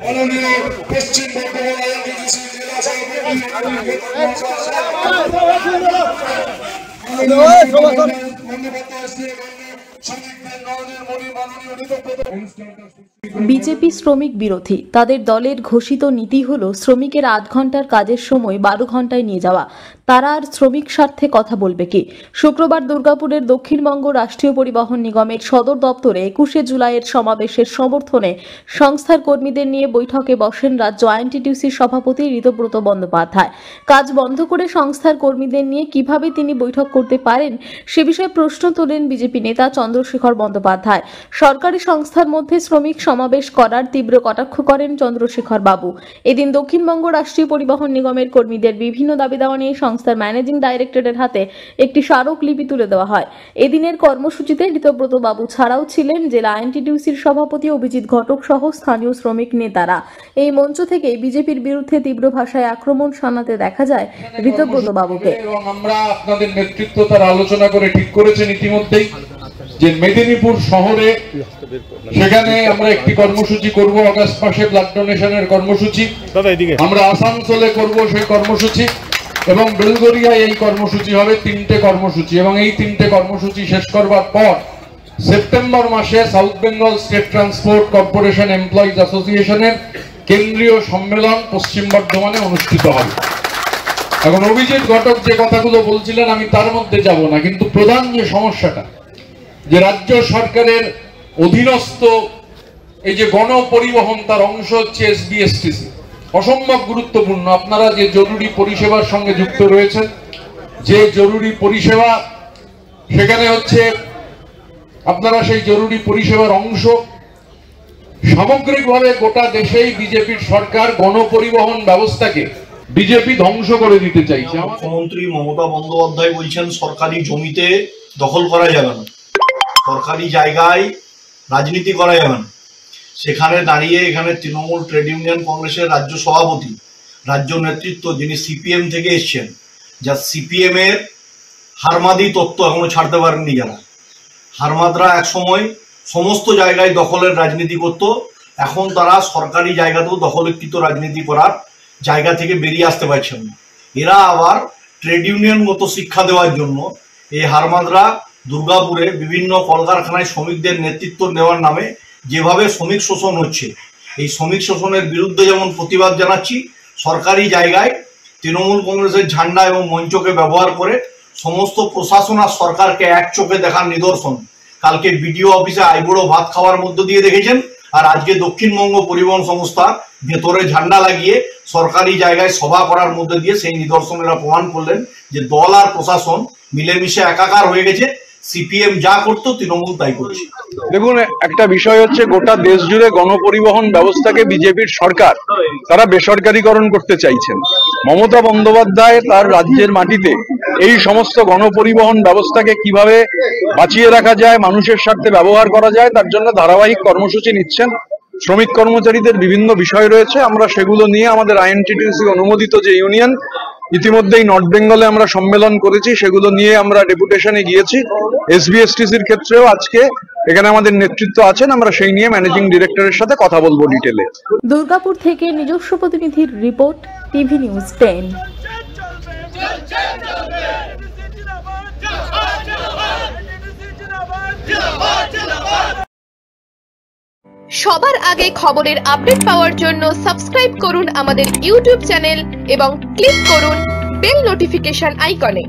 মাননীয় পশ্চিম বর্ধমান আইএনটিটিউসি জেলা বিজেপি শ্রমিক বিরোধী। তাদের দলের ঘোষিত নীতি হল শ্রমিকের 8 ঘন্টার কাজের সময় 12 ঘন্টায় নিয়ে যাওয়া। তারা আর শ্রমিক স্বার্থে কথা বলবে কি? শুক্রবার দুর্গাপুরের দক্ষিণবঙ্গ রাষ্ট্রীয় পরিবহন নিগমের সদর দপ্তরে 21শে জুলাইয়ের সমাবেশের সমর্থনে সংস্থার কর্মীদের নিয়ে বৈঠকে বসেন রাজ্য আইএনটিটিউসির সভাপতি ঋতব্রত বন্দ্যোপাধ্যায়। কাজ বন্ধ করে সংস্থার কর্মীদের নিয়ে কিভাবে তিনি বৈঠক করতে পারেন সে বিষয়ে প্রশ্ন তোলেন বিজেপি নেতা চন্দ্রশেখর বন্দ্যোপাধ্যায়। সরকারি সংস্থার মধ্যে শ্রমিক সমাবেশ করার তীব্র কটাক্ষ করেন চন্দ্রশেখর বাবু। এদিন দক্ষিণবঙ্গ রাষ্ট্রীয় পরিবহন নিগমের কর্মীদের বিভিন্ন দাবি দাওয়া নিয়ে সংস্থার ম্যানেজিং ডাইরেক্টরের হাতে একটি স্মারকলিপি তুলে দেওয়া হয়। এদিনের কর্মসূচিতে ঋতব্রত বাবু ছাড়াও ছিলেন জেলা আইএনটিটিউসির সভাপতি অভিজিৎ ঘটক সহ স্থানীয় শ্রমিক নেতারা। এই মঞ্চ থেকে বিজেপির বিরুদ্ধে তীব্র ভাষায় আক্রমণ শানাতে দেখা যায় ঋতব্রত বাবুকে। এবং আমরা আপনাদের নেতৃত্ব তার আলোচনা করে ঠিক করেছেন ইতিমধ্যেই যে মেদিনীপুর শহরে সেখানে আমরা একটি কর্মসূচি করব, আগস্ট মাসে ব্লাড ডোনেশনের কর্মসূচি। আমরা আসানসোলে করব সেই কর্মসূচি এবং বেলগরিয়ায় এই কর্মসূচি হবে। 3টে কর্মসূচি এবং এই 3টে কর্মসূচি শেষ করবার পর সেপ্টেম্বর মাসে south Bengal state transport corporation employees অ্যাসোসিয়েশনের কেন্দ্রীয় সম্মেলন পশ্চিম বর্ধমানে অনুষ্ঠিত হবে। এখন অভিজিৎ ঘটক যে কথাগুলো বলছিলেন আমি তার মধ্যে যাব না, কিন্তু প্রধান যে সমস্যাটা যে রাজ্য সরকারের অধীনস্থ এই যে গণপরিবহন তার অংশ হচ্ছে এসবিএসটিসি, অসম্ভব গুরুত্বপূর্ণ। আপনারা যে জরুরি পরিষেবার সঙ্গে যুক্ত রয়েছেন, যে জরুরি পরিষেবা সেখানে হচ্ছে আপনারা সেই জরুরি পরিষেবার অংশ। সামগ্রিকভাবে গোটা দেশেই বিজেপির সরকার গণপরিবহন ব্যবস্থাকে বিজেপি ধ্বংস করে দিতে চাইছে। মুখ্যমন্ত্রী মমতা বন্দ্যোপাধ্যায় বলছেন সরকারি জমিতে দখল করা যাবে না, সরকারি জায়গায় রাজনীতি করা যাবে না। সেখানে দাঁড়িয়ে এখানে তৃণমূল ট্রেড ইউনিয়ন কংগ্রেসের রাজ্য সভাপতি, রাজ্য নেতৃত্ব যিনি সিপিএম থেকে এসছেন, যা সিপিএম এর হারমাদি তত্ত্ব এখনো ছাড়তে পারেননি যারা। হারমাদরা একসময় সমস্ত জায়গায় দখলের রাজনীতি করত, এখন তারা সরকারি জায়গাতেও দখলীকৃত রাজনীতি করার জায়গা থেকে বেরিয়ে আসতে পারছেন না। এরা আবার ট্রেড ইউনিয়নগত শিক্ষা দেওয়ার জন্য এই হারমাদরা দুর্গাপুরে বিভিন্ন কলকারখানায় শ্রমিকদের নেতৃত্ব দেওয়ার নামে যেভাবে শ্রমিক শোষণ হচ্ছে, এই শ্রমিক শোষণের বিরুদ্ধে যেমন প্রতিবাদ জানাচ্ছি, সরকারি জায়গায় তৃণমূল কংগ্রেসের ঝান্ডা এবং মঞ্চকে ব্যবহার করে সমস্ত প্রশাসন আর সরকারকে এক চোখে দেখার নিদর্শন কালকে বিডিও অফিসে আইবুড়ো ভাত খাওয়ার মধ্য দিয়ে দেখেছেন। আর আজকে দক্ষিণবঙ্গ পরিবহন সংস্থা ভেতরে ঝান্ডা লাগিয়ে সরকারি জায়গায় সভা করার মধ্যে দিয়ে সেই নিদর্শনেরা প্রমাণ করলেন যে দল আর প্রশাসন মিলেমিশে একাকার হয়ে গেছে। সিপিএম যা করতো তৃণমূল তাই করছে। দেখুন, একটা বিষয় হচ্ছে গোটা দেশ জুড়ে গণপরিবহন ব্যবস্থাকে বিজেপির সরকার তারা বেসরকারীকরণ করতে চাইছেন। মমতা বন্দ্যোপাধ্যায় তার রাজ্যের মাটিতে এই সমস্ত গণপরিবহন ব্যবস্থাকে কিভাবে বাঁচিয়ে রাখা যায়, মানুষের স্বার্থে ব্যবহার করা যায়, তার জন্য ধারাবাহিক কর্মসূচি নিচ্ছেন। শ্রমিক কর্মচারীদের বিভিন্ন বিষয় রয়েছে, আমরা সেগুলো নিয়ে আমাদের আইএনটিটিউসি অনুমোদিত যে ইউনিয়ন ইতিমধ্যেই নর্থ বেঙ্গলে আমরা সম্মেলন করেছি, সেগুলো নিয়ে আমরা ডেপুটেশনে গিয়েছি। এসবিএসটিসির ক্ষেত্রেও আজকে এখানে আমাদের নেতৃত্ব আছেন, আমরা সেই নিয়ে ম্যানেজিং ডিরেক্টরের সাথে কথা বলবো ডিটেলে। দুর্গাপুর থেকে নিজস্ব প্রতিনিধির রিপোর্ট, টিভি নিউজ 10। সবার আগে খবরের আপডেট পাওয়ার জন্য সাবস্ক্রাইব করুন আমাদের ইউটিউব চ্যানেল এবং ক্লিক করুন বেল নোটিফিকেশন আইকনে।